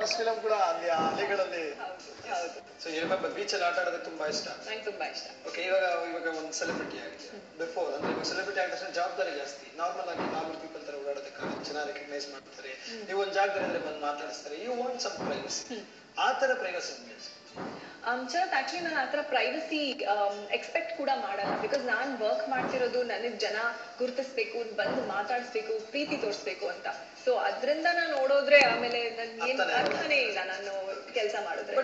First film ಕೂಡ ಅಲ್ಲಿ ಅಲೆಗಳಲ್ಲಿ. ಹೌದು. ಸೊ ಯು ರಿಮೆಂಬರ್ ಬೀಚ್ ಅಲ್ಲಿ ಆಟ ಆಡೋದು ತುಂಬಾ ಇಷ್ಟ. ನಂಗೆ ತುಂಬಾ ಇಷ್ಟ. ಓಕೆ, ಇವಾಗ ಒಂದು ಸೆಲೆಬ್ರಿಟಿ ಆಗಿದೆ. ಬಿಫೋರ್ ಅಂದ್ರೆ ಇವಾಗ ಸೆಲೆಬ್ರಿಟಿ ಆದ ತಕ್ಷಣ ಜವಾಬ್ದಾರಿ ಜಾಸ್ತಿ. ನಾರ್ಮಲ್ ಆಗಿ ನಾರ್ಮಲ್ ಪೀಪಲ್ ತರ ಓಡಾಡೋದಕ್ಕಾಗಲ್ಲ, ಜನ ರೆಕಗ್ನೈಸ್ ಮಾಡ್ತಾರೆ, ನೀವು ಒಂದು ಜಾಗದಲ್ಲಿ ಇದ್ರೆ ಬಂದು ಮಾತಾಡಿಸ್ತಾರೆ, ಯು ವಾಂಟ್ ಸಮ್ ಪ್ರೈವಸಿ. ಆ ತರ ಪ್ರೈವಸಿ ಶರತ್, ಆಕ್ಚುಲಿ ನಾನು ಆತರ ಪ್ರೈವಸಿ ಎಕ್ಸ್ಪೆಕ್ಟ್ ಕೂಡ ಮಾಡಲ್ಲ. ಬಿಕಾಸ್ ನಾನ್ ವರ್ಕ್ ಮಾಡ್ತಿರೋದು ನನಗ್ ಜನ ಗುರುತಿಸ್ಬೇಕು, ಬಂದು ಮಾತಾಡಿಸ್ಬೇಕು, ಪ್ರೀತಿ ತೋರಿಸ್ಬೇಕು ಅಂತ. ಸೊ ಅದ್ರಿಂದ ನಾನು ನೋಡೋದ್ರೆ ಆಮೇಲೆ ನನ್ಗೆ ಏನ್ ಅರ್ಥನೇ ಇಲ್ಲ ನಾನು ಕೆಲಸ ಮಾಡಿದ್ರೆ.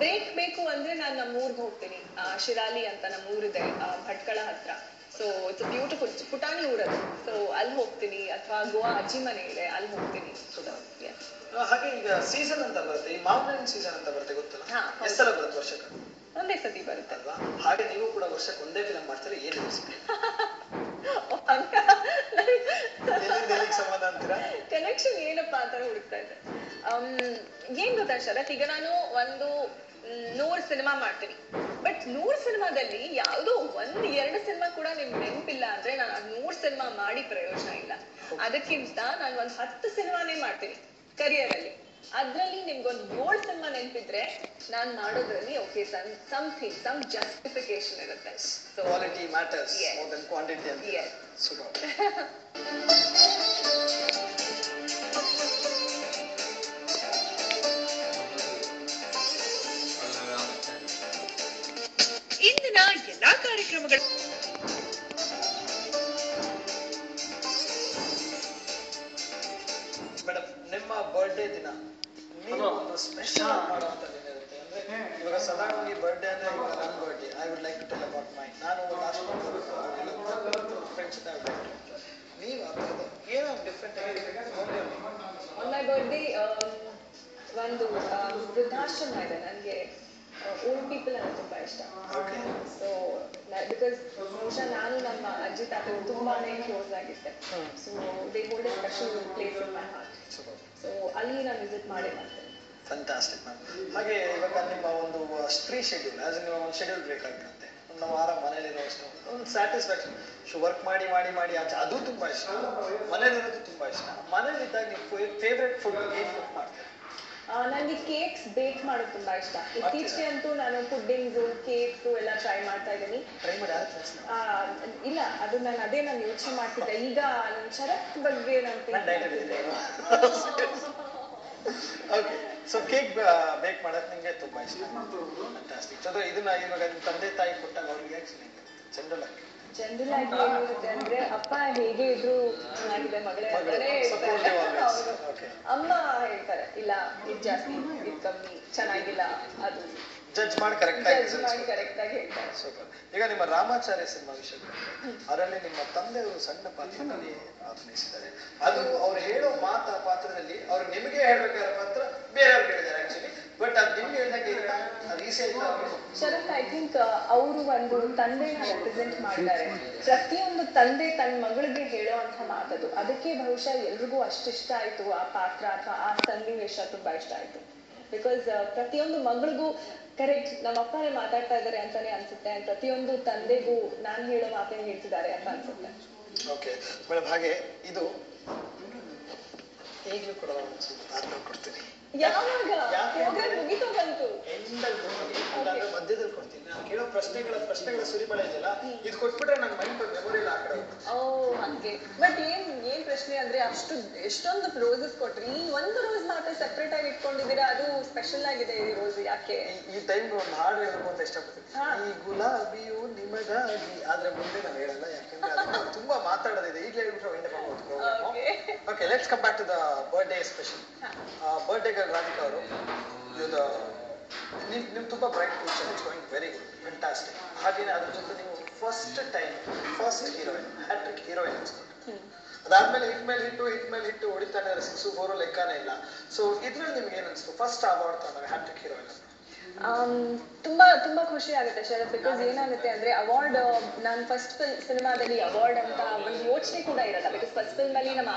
ಬ್ರೇಕ್ ಬೇಕು ಅಂದ್ರೆ ನಾನು ನಮ್ಮೂರ್ಗೆ ಹೋಗ್ತೀನಿ. ಶಿರಾಲಿ ಅಂತ ನಮ್ಮೂರಿದೆ, ಭಟ್ಕಳ ಹತ್ರ. ಸೊ ಇಟ್ಸ್ ಬ್ಯೂಟಿಫುಲ್, ಪುಟಾಣಿ ಊರದು. ಸೊ ಅಲ್ಲಿ ಹೋಗ್ತೀನಿ, ಅಥವಾ ಗೋವಾ ಅಜ್ಜಿ ಮನೆ ಇದೆ, ಅಲ್ಲಿ ಹೋಗ್ತೀನಿ. ಹಾಗೆ ಈಗ ಸೀಸನ್ ಅಂತ ಬರುತ್ತೆ, ಈ ಮಾವಿನ ಸೀಸನ್ ಅಂತ ಬರುತ್ತೆ, ಗೊತ್ತಲ್ಲ? ಎಷ್ಟು ಸಲ ಬರುತ್ತೆ ವರ್ಷಕ್ಕೆ? ಒಂದೇ ಸತಿ ಬರುತ್ತೆ ಅಲ್ವಾ? ಹಾಗೆ ನೀವು ಕೂಡ ವರ್ಷಕ್ಕೆ ಒಂದೇ ಫಿಲಂ ಮಾಡ್ತಾರೆ, ಏನು ಸಂಬಂಧ ಅಂತೀರಾ? ಕನೆಕ್ಷನ್ ಏನಪ್ಪಾ ಅಂತ ಹುಡುಕ್ತಾ ಇದ್ದೆ. ಏನ್ ಗೊತ್ತಾ ಶರತ್, ಈಗ ನಾನು ಒಂದು 100 ಸಿನಿಮಾ ಮಾಡ್ತೀನಿ. ಬಟ್ 100 ಸಿನಿಮಾದಲ್ಲಿ ಯಾವುದೋ 1-2 ಸಿನಿಮಾ ಕೂಡ ನಿಮ್ಗೆ ನೆನಪಿಲ್ಲ ಅಂದ್ರೆ ನಾನು 100 ಸಿನಿಮಾ ಮಾಡಿ ಪ್ರಯೋಜನ ಇಲ್ಲ. ಅದಕ್ಕಿಂತ ನಾನು ಒಂದು 10 ಸಿನಿಮಾನೇ ಮಾಡ್ತೀನಿ ಕರಿಯರ್ ಅಲ್ಲಿ. ಅದ್ರಲ್ಲಿ ನಿಮ್ಗೊಂದು 7 ಸಿನಿಮಾ ನೆನಪಿದ್ರೆ ನಾನ್ ಮಾಡೋದ್ರಲ್ಲಿ ಓಕೆ, ಸಮಥಿಂಗ್, ಸಮ್ ಜಸ್ಟಿಫಿಕೇಶನ್ ಇರುತ್ತೆ. So quality matters more than quantity ಅಂತ. Yes. ಸೂಪರ್. ಇಂದಿನ ಎಲ್ಲಾ ಕಾರ್ಯಕ್ರಮಗಳು ಮೇಡಮ್, ನಿಮ್ಮ ಬರ್ಡೇ ದಿನ ನೀವು ಒಂದು ಸ್ಪೆಷಲ್ ಮಾಡುವಂತ ದಿನ ಇರುತ್ತೆ. ಅಂದ್ರೆ ಇವಾಗ ಸಾಧಾರಣವಾಗಿ ಬರ್ಡೇ ಅಂದ್ರೆ ಇವಾಗ ನನ್ನ birthday, I would like to tell about my. ನಾನು ಲಾಸ್ಟ್ ಫ್ರೆಂಡ್ಸ್ ನೀವು ಏನೋ ಡಿಫ್ರೆಂಟ್ ಆಗಿ ಆನ್ ಮೈ ಬರ್ಡೇ ಒಂದು ವೃದ್ಧಾಶ್ರಮ ಇದೆ. ನನಗೆ ಓಲ್ಡ್ ಪೀಪಲ್ ಅಂದ್ರೆ ತುಂಬಾ ಇಷ್ಟ. ಸೊ ಬಿಕಾಸ್ ಬಹುಶಃ ನಾನು ನಮ್ಮ ಅಜ್ಜಿ ತಾತರು ತುಂಬಾನೇ ಕ್ಲೋಸ್ ಆಗಿದ್ದೆ. So they hold A special place in my heart. So ಅಲ್ಲಿ ನಾನು ವಿಸಿಟ್ ಮಾಡೇ ಮಾಡ್ತೇನೆ. Fantastic ma'am. ಹಾಗೆ ಇವಾಗ ನಿಮ್ಮ ಒಂದು ಸ್ಟ್ರೀ ಶೆಡ್ಯೂಲ್, ಆಸ್ ನಿಮ್ಮ ಒಂದು ಶೆಡ್ಯೂಲ್ ಬೇಕಾಗಿರುತ್ತೆ. ಒಂದು ವಾರ ಮನೇಲಿರೋ ಅಷ್ಟು ಒಂದು ಸ್ಯಾಟಿಸ್ಫ್ಯಾಕ್ಷನ್. ವರ್ಕ್ ಮಾಡಿ ಮಾಡಿ ಮಾಡಿ ಆಚೆ ಅದು ತುಂಬಾ ಇಷ್ಟ, ಮನೇಲಿರೋದು ತುಂಬಾ ಇಷ್ಟ. ಮನೇಲಿದ್ದಾಗ ನೀವು ಫೇವ್ರೆಟ್ ಫುಡ್ ಏನು ಕುಕ್ ಮಾಡ್ತೀರಾ? ನನಗೆ ಕೇಕ್ಸ್ ಬೇಕ್ ಮಾಡೋದು ತುಂಬಾ ಇಷ್ಟ. ಇತ್ತೀಚೆಗೆ ಅಂತೂ ನಾನು ಪುಡ್ಡಿಂಗ್ಸು, ಕೇಕ್ಸು ಎಲ್ಲ ಟ್ರೈ ಮಾಡ್ತಾ ಇದ್ದೀನಿ. ಇಲ್ಲ, ಅದು ನಾನು ಯೋಚನೆ ಮಾಡ್ತಿದ್ದೆ. ಈಗ ನನ್ನ ಶರತ್ ಬಗ್ಗೆ ಓಕೆ, ಸೊ ಕೇಕ್ ಬೇಕ್ ಮಾಡೋದು ನಿಮಗೆ ತುಂಬಾ ಇಷ್ಟ. ಫ್ಯಾಂಟಾಸ್ಟಿಕ್. ಸೊ ಇದನ್ನ ಇವಾಗ ನಿಮ್ಮ ತಂದೆ ತಾಯಿ ಕೊಟ್ಟಾಗ ಅವ್ರಿಗೆ ರಿಯಾಕ್ಷನ್ ಜನರಲ್ ಆಗಿ ಏನಿರುತ್ತೆ ಅಂದ್ರೆ, ಅಪ್ಪ ಹೇಗೆ ಇದ್ರು ಚೆನ್ನಾಗಿದೆ ಮಗಳೇ ಅಂತಾನೆ ಹೇಳ್ತಾರೆ. ಅಮ್ಮ ಹೇಳ್ತಾರೆ, ಇಲ್ಲ ಇದು ಜಾಸ್ತಿ, ಇದು ಕಮ್ಮಿ, ಚೆನ್ನಾಗಿಲ್ಲ, ಅದು ಜಡ್ಜ್ ಮಾಡಿ ಕರೆಕ್ಟ್ ಆಗಿ ಹೇಳ್ತಾರೆ. ಸೂಪರ್. ಈಗ ನಿಮ್ಮ ರಾಮಾಚಾರ್ಯ ಸಿನಿಮಾ ವಿಷಯ, ಅದರಲ್ಲಿ ನಿಮ್ಮ ತಂದೆಯವರು ಸಣ್ಣ ಪಾತ್ರದಲ್ಲಿ ಅಭಿನಯಿಸಿದ್ದಾರೆ. ಅದು ಅವ್ರು ಹೇಳೋ ಪಾತ್ರದಲ್ಲಿ ಅವ್ರು ನಿಮಗೆ ಹೇಳ್ಬೇಕಾದ ಪಾತ್ರ ಬೇರೆಯವ್ರಿಗೆ ಹೇಳಿದ್ದಾರೆ ಆಕ್ಚುಲಿ. ಬಟ್ ಅದು ನಿಮ್ಗೆ ಹೇಳಿದಾಗ ಶರತ್, ಐ ಥಿಂಕ್ ಅವರು ಒಂದು ತಂದೆನ ರೆಪ್ರೆಸೆಂಟ್ ಮಾಡಿದ್ದಾರೆ. ಪ್ರತಿಯೊಂದು ತಂದೆ ತನ್ನ ಮಗಳಿಗೆ ಹೇಳೋ ಅಂತ ಮಾತದು. ಅದಕ್ಕೆ ಬಹುಶಃ ಎಲ್ರಿಗೂ ಅಷ್ಟಿಷ್ಟ ಆಯ್ತು ಆ ಪಾತ್ರ ಅಥವಾ ಆ ಸನ್ನಿವೇಶ ತುಂಬಾ ಇಷ್ಟ ಆಯ್ತು. ಬಿಕಾಸ್ ಪ್ರತಿಯೊಂದು ಮಗಳಿಗೂ ಕರೆಕ್ಟ್ ನಮ್ಮ ಅಪ್ಪನೇ ಮಾತಾಡ್ತಾ ಇದ್ದಾರೆ ಅಂತಾನೆ ಅನ್ಸುತ್ತೆ. ಪ್ರತಿಯೊಂದು ತಂದೆಗೂ ನಾನು ಹೇಳೋ ಮಾತೇ ಹೇಳ್ತಿದ್ದಾರೆ ಅಂತ ಅನ್ಸುತ್ತೆ. ಓಕೆ ಮೇಡಮ್, ಹಾಗೆ ಇದು ಈಗಲೂ ಕೂಡ ಕೊಡ್ತೀನಿ. ಯಾವಾಗ ಮುಗಿತೋ ಬಂತು ಮಧ್ಯದಲ್ಲಿ ಕೊಡ್ತೀನಿ. ನಾನು ಕೇಳೋ ಪ್ರಶ್ನೆಗಳ ಸುರಿಮಳೆ ಇದೆಯಲ್ಲ, ಇದು ಕೊಟ್ಬಿಟ್ರೆ ನನ್ನ ಮೈಂಡ್ ಮೆಮೊರಿ ಇಲ್ಲ ಆ ಕಡೆ. ಹಂಗೆ. ಬಟ್ ಏನ್ ಪ್ರಶ್ನೆ ಅಂದ್ರೆ, ಎಷ್ಟೊಂದು ರೋಸಸ್ ಕೊಟ್ರಿ, ಈ ಒಂದು ರೋಸ್ ಮಾತ್ರ ಸೆಪರೇಟ್ ಆಗಿ ಇಟ್ಕೊಂಡಿದ್ದೀರಾ, ಅದು ಸ್ಪೆಷಲ್ ಆಗಿದೆ ಈ ರೋಸ್. ಯಾಕೆ ಈ ಟೈಮ್ ಒಂದು ಹಾಡು ಹೇಳಬೇಕು ಅಂತ ಇಷ್ಟಪಡ್ತೀನಿ. ಈ ಗುಲಾಬಿಯು ನಿಮಗಾಗಿ, ಆದ್ರೆ ಮುಂದೆ ನಾನು ಹೇಳಲ್ಲ, ಯಾಕಂದ್ರೆ ತುಂಬಾ ಮಾತಾಡೋದಿದೆ. ಈಗಲೇ ಹೇಳ್ಬಿಟ್ರೆ ವೈಂಡ್ ಅಪ್ ಆಗೋದು program. Okay, let's come back to the birthday special. Birthday girl Radhika ಅವರು, ನೀವು ತುಂಬಾ bright future, it's going very good, fantastic. ಹಾಗೇನೆ ಅದ್ರ ಜೊತೆ ನೀವು ಫಸ್ಟ್ ಹೀರೋಯಿನ್, ಹ್ಯಾಟ್ರಿಕ್ ಹೀರೋಯಿನ್ ಅನ್ಸ್ಕೊಂಡು, ಅದಾದ್ಮೇಲೆ ಹಿಟ್ ಮೇಲೆ ಹಿಟ್ಟು ಹೊಡಿತಾನೆ 6, 4 ಲೆಕ್ಕನೇ ಇಲ್ಲ. ಸೊ ಇದ್ರಲ್ಲಿ ನಿಮ್ಗೆ ಏನ್ ಅನ್ಸ್ತು ಫಸ್ಟ್ ಅವಾರ್ಡ್ ತಗೊಂಡಾಗ ಹ್ಯಾಟ್ರಿಕ್ ಹೀರೋಯಿನ್? ತುಂಬಾ ಖುಷಿ ಆಗುತ್ತೆ ಶರತ್. ಬಿಕಾಸ್ ಏನಾಗುತ್ತೆ ಅಂದ್ರೆ, ಅವಾರ್ಡ್ ನಾನು ಫಸ್ಟ್ ಸಿನಿಮಾದಲ್ಲಿ ಅವಾರ್ಡ್ ಅಂತ ಒಂದು ಯೋಚನೆ ಕೂಡ ಇರಲ್ಲ. ಬಿಕಾಸ್ ಫಸ್ಟ್ ಫಿಲ್ಮ್ ಅಲ್ಲಿ ನಮ್ಮ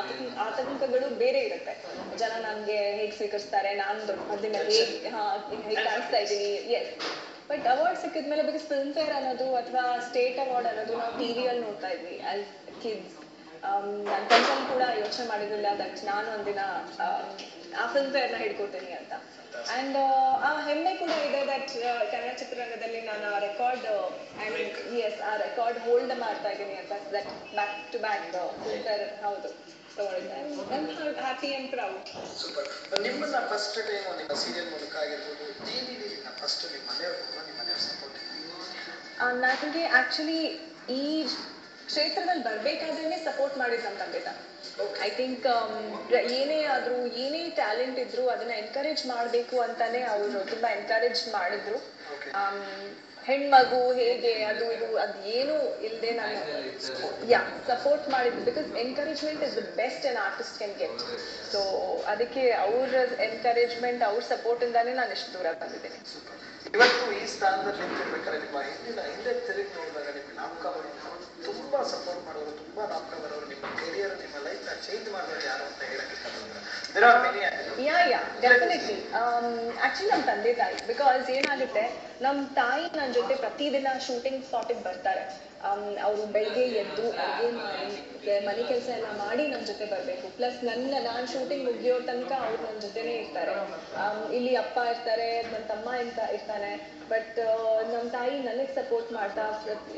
ಆತಂಕಗಳು ಬೇರೆ ಇರುತ್ತೆ. ಜನ ನಮ್ಗೆ ಹೇಗ್ ಸ್ವೀಕರಿಸ್ತಾರೆ, ನಾನು ದೊಡ್ಡ ಮಧ್ಯದಲ್ಲಿ ಹೇಗೆ ಕಾಣಿಸ್ತಾ ಇದ್ದೀನಿ. ಎಸ್, ಬಟ್ ಅವಾರ್ಡ್ ಸಿಕ್ಕಿದ್ಮೇಲೆ, ಬಿಕಾಸ್ ಫಿಲ್ಮ್ ಫೇರ್ ಅನ್ನೋದು ಅಥವಾ ಸ್ಟೇಟ್ ಅವಾರ್ಡ್ ಅನ್ನೋದು ನಾವು ಟಿವಿಯಲ್ಲಿ ನೋಡ್ತಾ ಇದ್ವಿ ಆಸ್ ಕಿಡ್ಸ್. ನಾನು ಕನ್ಸಲ್ಲಿ ಕೂಡ ಯೋಚನೆ ಮಾಡಿರಲಿಲ್ಲ ದಟ್ ನಾನು ಒಂದಿನ ಆ ಫಿಲ್ಮ್ ಫೇರ್ನ ಹಿಡ್ಕೊತೀನಿ ಅಂತ. ಆ್ಯಂಡ್ ಆ ಹೆಮ್ಮೆ ಕೂಡ ಇದೆ ದಟ್ ಕನ್ನಡ ಚಿತ್ರರಂಗದಲ್ಲಿ ನಾನು ಆ ರೆಕಾರ್ಡ್ ಆ ರೆಕಾರ್ಡ್ ಹೋಲ್ಡ್ ಮಾಡ್ತಾ ಇದ್ದೀನಿ ಅಂತ. That back to back Filmfare ಹೌದು ತಗೊಂಡಿದ್ದೆ. Happy and proud. ಸೂಪರ್. ನಿಮ್ಮನ್ನ ಫಸ್ಟ್ ಟೈಮ್ ನಿಮ್ಮ ಸೀರಿಯಲ್ ಮೂಲಕ ಆಗಿರ್ಬೋದು ಟಿವಿಲಿ ಫಸ್ಟ್ ನಿಮ್ಮ ಮನೆಯವ್ರ ಸಪೋರ್ಟ್? ನನಗೆ ಆ್ಯಕ್ಚುಲಿ ಈ ಕ್ಷೇತ್ರದಲ್ಲಿ ಬರಬೇಕಾದ್ರೆ ಸಪೋರ್ಟ್ ಮಾಡಿದ್ದು ನಮ್ಮ ತಂದೆ ತಾಯಿ. ಐ ಥಿಂಕ್ ಏನೇ ಆದರೂ ಏನೇ ಟ್ಯಾಲೆಂಟ್ ಇದ್ರೂ ಅದನ್ನ ಎನ್ಕರೇಜ್ ಮಾಡಬೇಕು ಅಂತಾನೆ ಅವರು ತುಂಬ ಎನ್ಕರೇಜ್ ಮಾಡಿದ್ರು. ಹೆಣ್ಮಗು ಹೇಗೆ ಅದು ಇದು ಅದು ಏನೂ ಇಲ್ಲದೆ ನಾನು ಸಪೋರ್ಟ್ ಮಾಡಿದ್ದು. Because encouragement is the best an artist can get. So ಅದಕ್ಕೆ ಅವ್ರ ಎನ್ಕರೇಜ್ಮೆಂಟ್ ಅವ್ರ ಸಪೋರ್ಟಿಂದಾನೇ ನಾನು ಇಷ್ಟು ದೂರ ಬಂದಿದ್ದೀನಿ. ಇವತ್ತು ಈ ಸ್ಥಾನದಲ್ಲಿ ನಿಂತಿರ್ಬೇಕಾದ್ರೆ ನಿಮ್ಮ ಹಿಂದೆ ತಿರುಗಿ ನೋಡಿದಾಗ ನಿಮ್ಗೆ ನಾಮಕ ಬರೋರು ತುಂಬಾ ಸಪೋರ್ಟ್ ಮಾಡೋರು, ತುಂಬಾ ನಾಮಕ ಬರೋರು, ನಿಮ್ಮ ಕೆರಿಯರ್ ನಿಮ್ಮ ಲೈಫ್ ನ ಚೇಂಜ್ ಮಾಡೋರು ಯಾರು ಅಂತ ಹೇಳಕ್ಕೆ ಡೆಫಿನೆಟ್ಲಿ. ಆಕ್ಚುಲಿ ನಮ್ಮ ತಂದೆ ತಾಯಿ. ಬಿಕಾಸ್ ಏನಾಗುತ್ತೆ, ನಮ್ಮ ತಾಯಿ ನನ್ನ ಜೊತೆ ಪ್ರತಿದಿನ ಶೂಟಿಂಗ್ ಸ್ಪಾಟಿಗೆ ಬರ್ತಾರೆ. ಅವರು ಬೆಳಿಗ್ಗೆ ಎದ್ದು ಅಡುಗೆ ಮಾಡಿ ಮನೆ ಕೆಲಸ ಎಲ್ಲ ಮಾಡಿ ನನ್ನ ಜೊತೆ ಬರಬೇಕು. ಪ್ಲಸ್ ನಾನು ಶೂಟಿಂಗ್ ಮುಗಿಯೋ ತನಕ ಅವ್ರು ನನ್ನ ಜೊತೆನೇ ಇರ್ತಾರೆ. ಇಲ್ಲಿ ಅಪ್ಪ ಇರ್ತಾರೆ, ನನ್ನ ತಮ್ಮ ಇರ್ತಾನೆ. ಬಟ್ ನಮ್ಮ ತಾಯಿ ನನಗೆ ಸಪೋರ್ಟ್ ಮಾಡ್ತಾ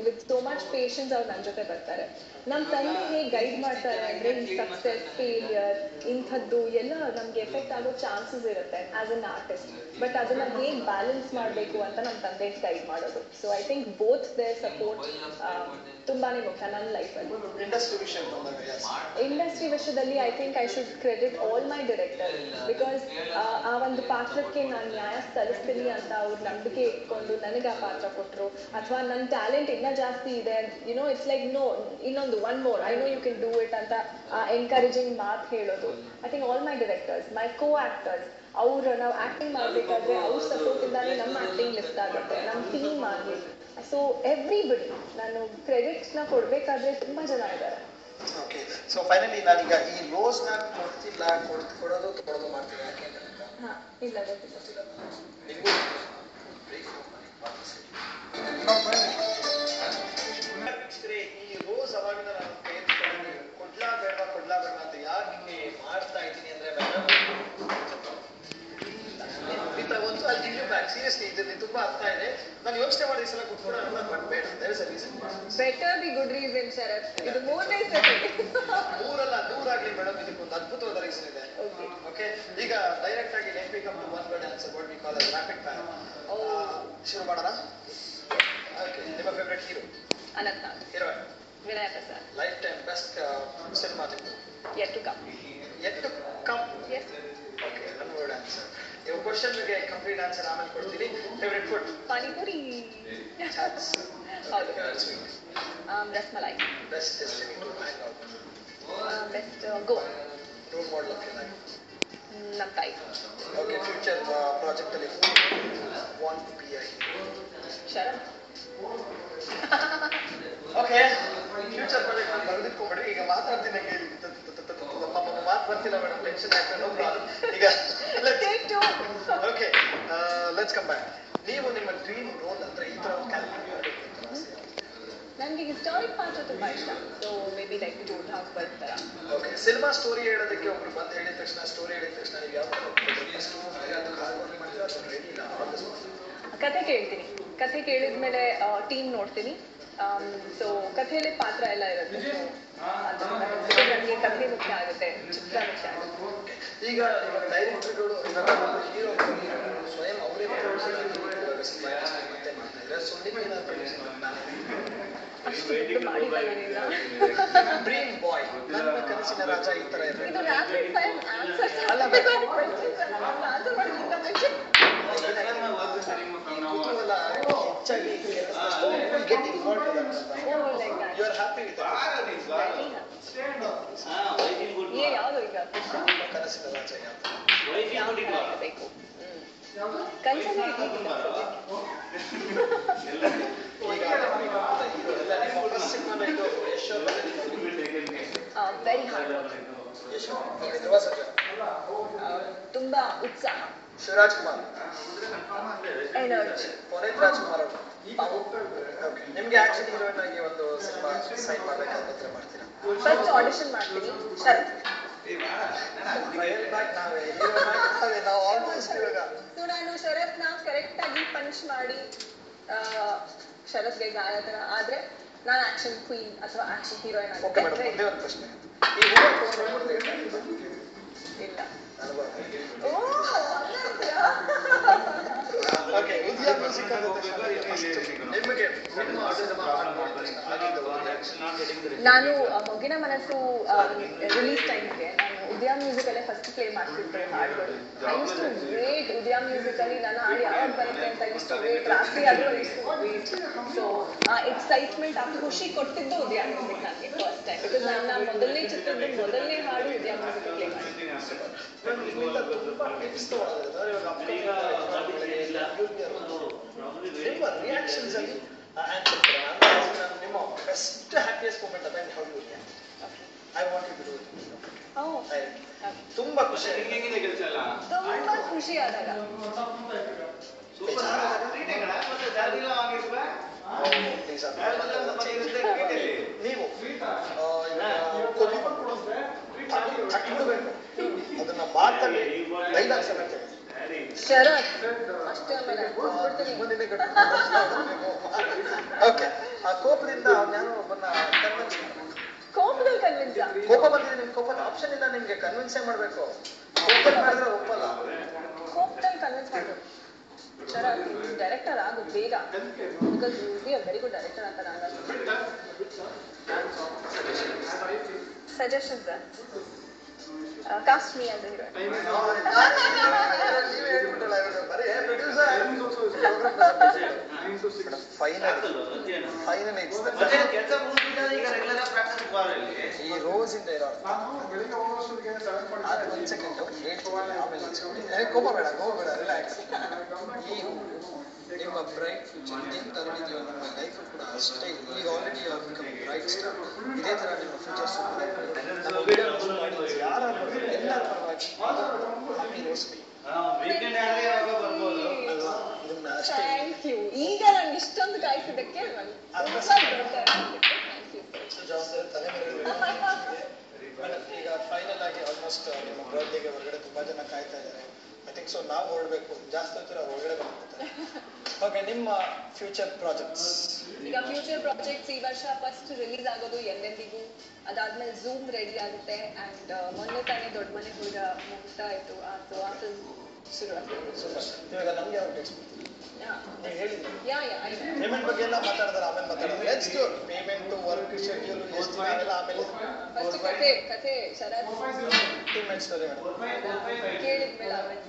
ವಿತ್ ಸೋ ಮಚ್ ಪೇಷನ್ಸ್ ಅವ್ರು ನನ್ನ ಜೊತೆ ಬರ್ತಾರೆ. ನಮ್ಮ ತಂದೆ ಹೇಗೆ ಗೈಡ್ ಮಾಡ್ತಾರೆ ಅಂದರೆ ಈ ಸಕ್ಸಸ್ ಫೇಲಿಯರ್ ಇಂಥದ್ದು ಎಲ್ಲ ನಮ್ಗೆ ಎಫೆಕ್ಟ್ ಆಗೋ ಚಾನ್ಸಸ್ ಇರುತ್ತೆ ಆಸ್ ಅನ್ ಆರ್ಟಿಸ್ಟ್. ಬಟ್ ಅದನ್ನ ಹೇಗೆ ಬ್ಯಾಲೆನ್ಸ್ ಮಾಡಬೇಕು ಅಂತ ನಮ್ಮ ತಂದೆ ಗೈಡ್ ಮಾಡೋದು. So I think both there support ತುಂಬಾನೇ ಮುಖ್ಯ ನನ್ನ ಲೈಫಲ್ಲಿ. ಇಂಡಸ್ಟ್ರಿ ವಿಷಯದಲ್ಲಿ I think I should credit all my director. Because ಆ ಒಂದು ಪಾತ್ರಕ್ಕೆ ನಾನು ನ್ಯಾಯ ಸಲ್ಲಿಸ್ತೀನಿ ಅಂತ ಅವ್ರು ನಂಬಿಕೆ ಇಟ್ಕೊಂಡು ನನಗೆ ಆ ಪಾತ್ರ ಕೊಟ್ಟರು. ಅಥವಾ ನನ್ನ ಟ್ಯಾಲೆಂಟ್ ಇನ್ನೂ ಜಾಸ್ತಿ ಇದೆ, ಇಟ್ಸ್ ಲೈಕ್ ಇನ್ನೊಂದು one more I know you can do it ಅಂತ ಎನ್ಕರೇಜಿಂಗ್ ಮಾತು ಹೇಳೋದು. I think all my directors, my co actors, ನಾವು ಆಕ್ಟಿಂಗ್ ಮಾಡಬೇಕಾದ್ರೆ ಅವ್ರ ಸಪೋರ್ಟಿಂದಾನೇ ನಮ್ಮ ಆಕ್ಟಿಂಗ್ ಲಿಫ್ಟ್ ಆಗುತ್ತೆ, ನಮ್ಮ ಟೀಮ್ ಆಗಲಿ. ಸೊ ಎವ್ರಿಬಡಿ ನಾನು ಕ್ರೆಡಿಟ್ಸ್ನ ಕೊಡಬೇಕಾದ್ರೆ ತುಂಬ ಜನ ಇದ್ದಾರೆ. ಓಕೆ. ಸೊ ಫೈನಲಿ ನಾನೀಗ ಈ ರೋಸ್ನ ಕೊಡೋದು ತಗೊಳ್ಳೋದು ಮಾಡ್ತೀನಿ. ಯಾಕೆ ಹಾಂ ಇಲ್ಲ ಗೊತ್ತಿಲ್ಲ. ಈ ರೋಸ್ ಅವಾಗಿಂದ ನಾನು ಕೊಡ್ಲಾ ಬೇಡ ಅಂತ ಯಾರು ನಿನ್ನೆ ಮಾಡ್ತಾ ಇದ್ದೀನಿ ಅಂದ್ರೆ ಒಂದು ಅಲ್ಲಿ ಗಿವ್ ಯು ಬ್ಯಾಕ್. ಸೀರಿಯಸ್ಲಿ ಇದರಲ್ಲಿ ತುಂಬಾ ಅರ್ಥ ಇದೆ. ನಾನು ಯೋಚನೆ ಮಾಡಿ ಈ ಸಲ ಕೊಟ್ಬಿಡೋಣ, ಬಟ್ ಬೇಡ, there is a reason. Better the good reason Sharath. ಇದು ಮೂರನೇ ಸತಿ. ಮೂರಲ್ಲ, ನೂರಾಗ್ಲಿ ಮೇಡಮ್, ಇದಕ್ಕೊಂದು ಅದ್ಭುತವಾದ ರೀಸನ್ ಇದೆ. ಓಕೆ, ಈಗ ಡೈರೆಕ್ಟ್ ಆಗಿ let me come to one word answer, what we call as rapid fire. ಶುರು ಮಾಡೋಣ. ಓಕೆ, ನಿಮ್ಮ favourite hero? Anant Nag. Heroine? Vinay Prasad. Life time best cinema ನಿಮ್ದು? Yet to come. Yet to come? Yes. Okay, one word answer. ಇವಾಗ ಕ್ವಶನ್ಗೆ complete answer ಆಮೇಲೆ ಕೊಡ್ತೀನಿ. Favourite food? Panipuri. Chaats? ಹೌದು. Sweet? Rasmalai. Best destiny to hang out? Best Goa. Role model of your life? ನಮ್ಮ ತಾಯಿ. Okay, future project ಅಲ್ಲಿ want to be a Sharath. Okay, future project ನಾನು ಬರೆದಿಟ್ಕೊಂಡ್ಬಿಡ್ರಿ. ಈಗ ಮಾತಾಡ್ತೀನಿ, ಮಾತು ಬರ್ತಿಲ್ಲ ಮೇಡಮ್, ಟೆನ್ಷನ್ ಆಗ್ತದೆ. No problem. ಈಗ ಓಕೆ, ಲೆಟ್ಸ್ ಕಮ್ ಬ್ಯಾಕ್. ನೀವು ನಿಮ್ಮ ಡ್ರೀಮ್ ರೋಲ್ ಅಂದ್ರೆ ಈ ತರ ಒಂದು ಕ್ಯಾರೆಕ್ಟರ್ ಮಾಡಬೇಕು ಅಂತ ಆಸೆ? ನನಗೆ ಹಿಸ್ಟಾರಿಕ್ ಪಾತ್ರ ತುಂಬಾ ಇಷ್ಟ. So may be like Jodha Akbar ಥರ. ಓಕೆ, ಸಿನಿಮಾ ಸ್ಟೋರಿ ಹೇಳೋದಕ್ಕೆ ಒಬ್ರು ಬಂದು ಹೇಳಿದ ತಕ್ಷಣ, ಸ್ಟೋರಿ ಹೇಳಿದ ತಕ್ಷಣ ನೀವು ಯಾವ ಕಥೆ ಕೇಳ್ತೀನಿ. ಕಥೆ ಕೇಳಿದ್ಮೇಲೆ ಟೀಮ್ ನೋಡ್ತೀನಿ. ಸೊ ಕಥೆಯಲ್ಲಿ ಪಾತ್ರ ಎಲ್ಲ ಇರುತ್ತೆ. ಸೊ ನನಗೆ ಕಥೆ ಮುಖ್ಯ ಆಗುತ್ತೆ, ಚಿತ್ರ ಮುಖ್ಯ ಆಗುತ್ತೆ. ಈಗ ಡೈರೆಕ್ಟರ್ಗಳು ಹೀರೋ ಸ್ವಯಂ ಅವರೇ ಮತ್ತೆ ಮಾಡ್ತಾ ಸೊ ಅಷ್ಟು ದುಡ್ಡು ಮಾಡಿಲ್ಲ ಡ್ರೀಮ್ ಬಾಯ್, ನನ್ನ ಕನಸಿನ ರಾಜ ಈ ತರ ಇರಬೇಕು. ಇದು ರ್ಯಾಪಿಡ್ ಫೈರ್ ಆನ್ಸರ್ ಅಲ್ಲ, ಆನ್ಸರ್ ಮಾಡೋಕ್ಕಿಂತ ಮುಂಚೆ ಕುತೂಹಲ ಹೆಚ್ಚಾಗಿ get involve to that. You are happy with ಯಾವುದು ಈಗ ಕನಸಿನ ರಾಜ ಯಾವುದು ಬೇಕು? ಕನಸಲ್ಲಿ ಇರ್ಲಿಕ್ಕಿಲ್ಲ. Very hard work. Dhruva Sarja? ತುಂಬಾ ಉತ್ಸಾಹ, ಶಿವರಾಜ್ ಕುಮಾರ್, ಎನರ್ಜಿ, ಪುನೀತ್ ರಾಜ್ಕುಮಾರ್ ಅವರು. ನಿಮ್ಗೆ ಆಕ್ಷನ್ ಹೀರೋಯಿನ್ ಆಗಿ ಒಂದು ಸಿನಿಮಾ ಸೈನ್ ಮಾಡ್ಬೇಕಾದ್ರೆ ಮಾಡ್ತೀರಾ? ಫಸ್ಟ್ ಆಡಿಷನ್ ಮಾಡ್ತೀನಿ. ಶರತ್. ನಾವು ಆಲ್ಮೋಸ್ಟ್ ಇವಾಗ ಸೊ ನಾನು ಶರತ್ನ ಕರೆಕ್ಟ್ ಆಗಿ ಪಂಚ್ ಮಾಡಿ ಶರತ್ಗೆ ಗಾಯ ತರ ಆದ್ರೆ ನಾನು ಆಕ್ಷನ್ ಕ್ವೀನ್ ಅಥವಾ ಆಕ್ಷನ್ ಹೀರೋಯಿನ್ ಓಕೆ ಮೇಡಮ್. ಆಗುತ್ತೆ. ಒಂದೇ ಒಂದು ಪ್ರಶ್ನೆ, ಈ ಹೂವು ತಗೊಂಡು ಇಲ್ಲ. ಅನುಭವ. ಓ ಓಕೆ, ಉದಯ ಮ್ಯೂಸಿಕ್ ನಿಮಗೆ ನಾನು ಮೊಗ್ಗಿನ ಮನಸ್ಸು ರಿಲೀಸ್ ಟೈಮ್ಗೆ ನಾನು ಉದಯ ಮ್ಯೂಸಿಕ್ ಅಲ್ಲೇ ಫಸ್ಟ್ ಪ್ಲೇ ಮಾಡ್ತಿದ್ದೆ ಹಾಡುಗಳು. I use to wait Udaya music ಅಲ್ಲಿ ನನ್ನ ಹಾಡು ಯಾವಾಗ ಬರುತ್ತೆ ಅಂತ ಯೂಸ್ ಟು ವೇಟ್. ರಾತ್ರಿ ಆದ್ರೂ I use to wait. So ಆ ಎಕ್ಸೈಟ್ಮೆಂಟ್, ಆ ಖುಷಿ ಕೊಟ್ಟಿದ್ದು ಉದಯ ಮ್ಯೂಸಿಕ್ ನನಗೆ ಫಸ್ಟ್ ಟೈಮ್. ಬಿಕಾಸ್ ನನ್ನ ಮೊದಲನೇ ಚಿತ್ರದ ಮೊದಲನೇ ಹಾಡು ಉದಯ ಮ್ಯೂಸಿಕ್ ಪ್ಲೇ ಮಾಡಿದ್ದೆ. ನಿಮ್ಮ ರಿಯಾಕ್ಷನ್ಸ್ ಅಲ್ಲಿ ನಿಮ್ಮ ಬೆಸ್ಟ್ ಹ್ಯಾಪಿಯೆಸ್ಟ್ ಮೂಮೆಂಟ್ ಅದ how you react? I want you to do it. ತುಂಬಾ ಖುಷಿ, ತುಂಬಾ ಖುಷಿ ಆದಾಗ ನೀವು ಅದನ್ನ ಮಾತಲ್ಲಿ ಡೈಲಾಗ್ ಸಮೇತ ಶರತ್ ಅಷ್ಟೇ. ಆಮೇಲೆ ಓಕೆ, ಆ ಕೋಪದಿಂದ ನಾನು ಒಬ್ಬನ್ನ ಕನ್ವಿನ್ಸ್ ಕೋಪದಲ್ಲಿ ಕನ್ವಿನ್ಸ್. ಕೋಪ ಬಂದಿದೆ, ನಿಮ್ ಕೋಪದ ಆಪ್ಷನ್ ಇಲ್ಲ, ನಿಮ್ಗೆ ಕನ್ವಿನ್ಸೇ ಮಾಡ್ಬೇಕು. ಕೋಪ ಮಾಡಿದ್ರೆ ಒಪ್ಪಲ್ಲ. ಕೋಪದಲ್ಲಿ ಕನ್ವಿನ್ಸ್ ಮಾಡ್ಬೇಕು. ಶರತ್ ಡೈರೆಕ್ಟರ್ ಆಗು ಬೇಗ, because you be a very good director ಅಂತ ನಾನು suggestions. Cast me as a heroine. ಈ ರೋಸ್ ಇಂದ ಇರೋ ಒಂದ್ ಸೆಕೆಂಡ್ ಆಮೇಲೆ ಕೋಪ ಬೇಡ, ರಿಲ್ಯಾಕ್ಸ್. ಈ ನಿಮ್ಮ ಬ್ರೈಟ್ ಫ್ಯೂಚರ್ ಏನ್ ತಗೊಂಡಿದೀವೋ ನಿಮ್ಮ ಲೈಫ್ ಕೂಡ ಅಷ್ಟೇ. ಈಗ already you are become bright star. ಇದೇ ತರ ನಿಮ್ಮ ಫ್ಯೂಚರ್ಸ್ ನಮ್ಮ ವಿಡಿಯೋ ಯಾರು ಎಲ್ಲರ ಪರವಾಗಿ happy rose day. Thank you. ಈಗ ನಂಗೆ ಇಷ್ಟೊಂದು ಕಾಯಿಸಿದ್ದಕ್ಕೆ ಈಗ ಫೈನಲ್ ಆಗಿ ಆಲ್ಮೋಸ್ಟ್ ನಿಮ್ಮ ಬರ್ತ್ಡೇಗೆ ಹೊರಗಡೆ ತುಂಬಾ ಜನ ಕಾಯ್ತಾ ಇದ್ದಾರೆ. ಐ ಥಿಂಕ್ ಸೊ ನಾವು ಹೊರಡಬೇಕು, ಜಾಸ್ತಿ ಹೊತ್ತಿರ ಹೊರಗಡೆ ಬರ್ತಾರೆ. ಓಕೆ, ನಿಮ್ಮ ಫ್ಯೂಚರ್ ಪ್ರಾಜೆಕ್ಟ್ಸ್? ಈಗ ಫ್ಯೂಚರ್ ಪ್ರಾಜೆಕ್ಟ್ಸ್ ಈ ವರ್ಷ ಫಸ್ಟ್ ರಿಲೀಸ್ ಆಗೋದು ಎಂದೆಂದಿಗೂ. ಅದಾದ್ಮೇಲೆ ಝೂಮ್ ರೆಡಿ ಆಗುತ್ತೆ. ಅಂಡ್ ಮೊನ್ನೆ ತಾನೇ ದೊಡ್ಡ ಮನೆ ಹುಡುಗ ಮುಗ್ತಾ ಇತ್ತು, ಅದು ಆ ಫಿಲ್ಮ್ ಶುರು ಆಗುತ್ತೆ. ಇವಾಗ ನಮ್ಗೆ ಯಾವ ಡೇಟ್ಸ್ ನೀವು ಹೇಳಿದ್ರಿ? ಪೇಮೆಂಟ್ ಬಗ್ಗೆ ಎಲ್ಲ ಮಾತಾಡಿದ್ರೆ ಆಮೇಲೆ ಮಾತಾಡೋದು. Let's do payment, work schedule, ಎಷ್ಟು ದಿನ ಅವೆಲ್ಲ ಆಮೇಲೆ. ಫಸ್ಟ್ ಕಥೆ ಶರತ್ 2 ಮಿನಿಟ್ಸ್ ಸ್ಟೋರಿ ಕೇಳಿದ್ಮೇಲೆ ಆಮೇಲೆ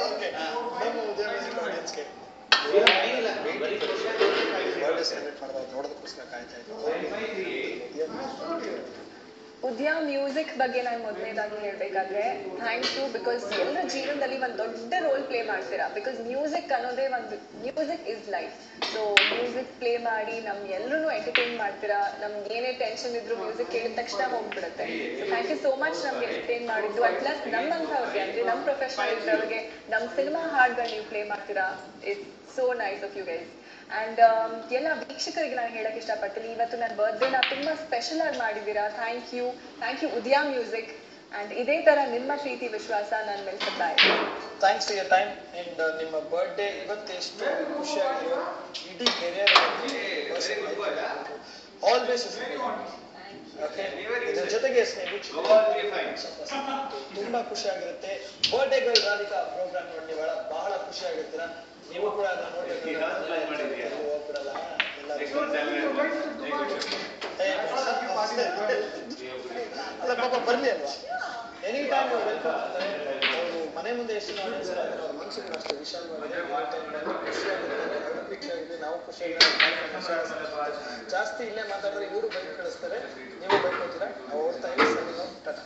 ಓಕೆ. ನಮ್ಮ ಉದಯ ಮ್ಯೂಸಿಕ್ ಆಡಿಯನ್ಸ್ಗೆ ಬರ್ಡೇ ಸೆಲೆಬ್ರೇಟ್ ಮಾಡೋದು ನೋಡೋದಕ್ಕೋಸ್ಕರ ಕಾಯ್ತಾ ಇದ್ದೀವಿ. ಉದಯ ಮ್ಯೂಸಿಕ್ ಬಗ್ಗೆ ನಾನು ಮೊದಲನೇದಾಗಿ ಹೇಳ್ಬೇಕಾದ್ರೆ ಥ್ಯಾಂಕ್ ಯು. ಬಿಕಾಸ್ ಎಲ್ಲರ ಜೀವನದಲ್ಲಿ ಒಂದು ದೊಡ್ಡ ರೋಲ್ ಪ್ಲೇ ಮಾಡ್ತೀರಾ. ಬಿಕಾಸ್ ಮ್ಯೂಸಿಕ್ ಅನ್ನೋದೇ ಒಂದು, music is life. So music play ಮಾಡಿ ಎಲ್ಲರೂ ಎಂಟರ್ಟೈನ್ ಮಾಡ್ತೀರಾ. ನಮ್ಗೆ ಏನೇ ಟೆನ್ಷನ್ ಇದ್ರು ಮ್ಯೂಸಿಕ್ ಕೇಳಿದ ತಕ್ಷಣ ಹೋಗ್ಬಿಡುತ್ತೆ. So thank you so much ನಮ್ಗೆ ಎಂಟರ್ಟೈನ್ ಮಾಡಿದ್ದು. ಅಟ್ ಪ್ಲಸ್ ನಮ್ಮಂಥವ್ರಿಗೆ ಅಂದ್ರೆ ನಮ್ಮ ಪ್ರೊಫೆಷನಲ್ ಇದ್ದವ್ರಿಗೆ ನಮ್ಮ ಸಿನಿಮಾ ಹಾಡ್ಗಳು ನೀವು ಪ್ಲೇ ಮಾಡ್ತೀರಾ. It's so nice of you guys. And ಎಲ್ಲ ವೀಕ್ಷಕರಿಗೆ ನಾನು ಹೇಳಕ್ ಇಷ್ಟಪಡ್ತೀನಿ, ಇವತ್ತು ನನ್ನ ಬರ್ತ್ಡೇನ ತುಂಬಾ ಸ್ಪೆಷಲ್ ಆಗಿ ಮಾಡಿದ್ದೀರಾ. Thank you Udaya music. And ಇದೇ ತರ ನಿಮ್ಮ ಪ್ರೀತಿ ವಿಶ್ವಾಸ ನನ್ನ ಮೇಲೆ ಸದಾ ಇದೆ. Thanks for your time. And ನಿಮ್ಮ ಬರ್ತ್ಡೇ ಇವತ್ತು ಎಷ್ಟು ಖುಷಿಯಾಗಿರೋ ಇಡೀ ಕೆರಿಯರ್ ಆಲ್ವೇಸ್ ಓಕೆ. ಇದ್ರ ಜೊತೆಗೆ ತುಂಬಾ ಖುಷಿಯಾಗಿರುತ್ತೆ. ಬರ್ಡೇ ಗರ್ಲ್ ರಾಧಿಕಾ ಪ್ರೋಗ್ರಾಮ್ ನೋಡಿ ಬಹಳ ಖುಷಿಯಾಗಿರ್ತೀರ. ನೀವು ಕೂಡ ನೋಡ್ಬಿಡಲ್ಲ ಅಲ್ಲ ಪಾಪ ಬರ್ಲಿ ಅಲ್ವಾ. ಎನಿ ಟೈಮ್ ವೆಲ್ಕಮ್ ಅಂತಾರೆ. ಅವರು ಮನೆ ಮುಂದೆ ಎಷ್ಟು ಜನ ಅವ್ರ ಮನಸ್ಸು ಕೂಡ ಅಷ್ಟು ವಿಶಾಲವಾಗಿದೆ. ಖುಷಿಯಾಗಿದೆ, ನಾವು ಖುಷಿಯಾಗಿದೆ. ಜಾಸ್ತಿ ಇಲ್ಲೇ ಮಾತಾಡಿದ್ರೆ ಇವರು ಬೈಕ್ ಕಳಿಸ್ತಾರೆ, ನೀವು ಬೈಕ್ ಹೋಗ್ತೀರಾ. ನಾವು ಓಡ್ತಾ ಇದ್ದೀವಿ. ಟಾಟಾ.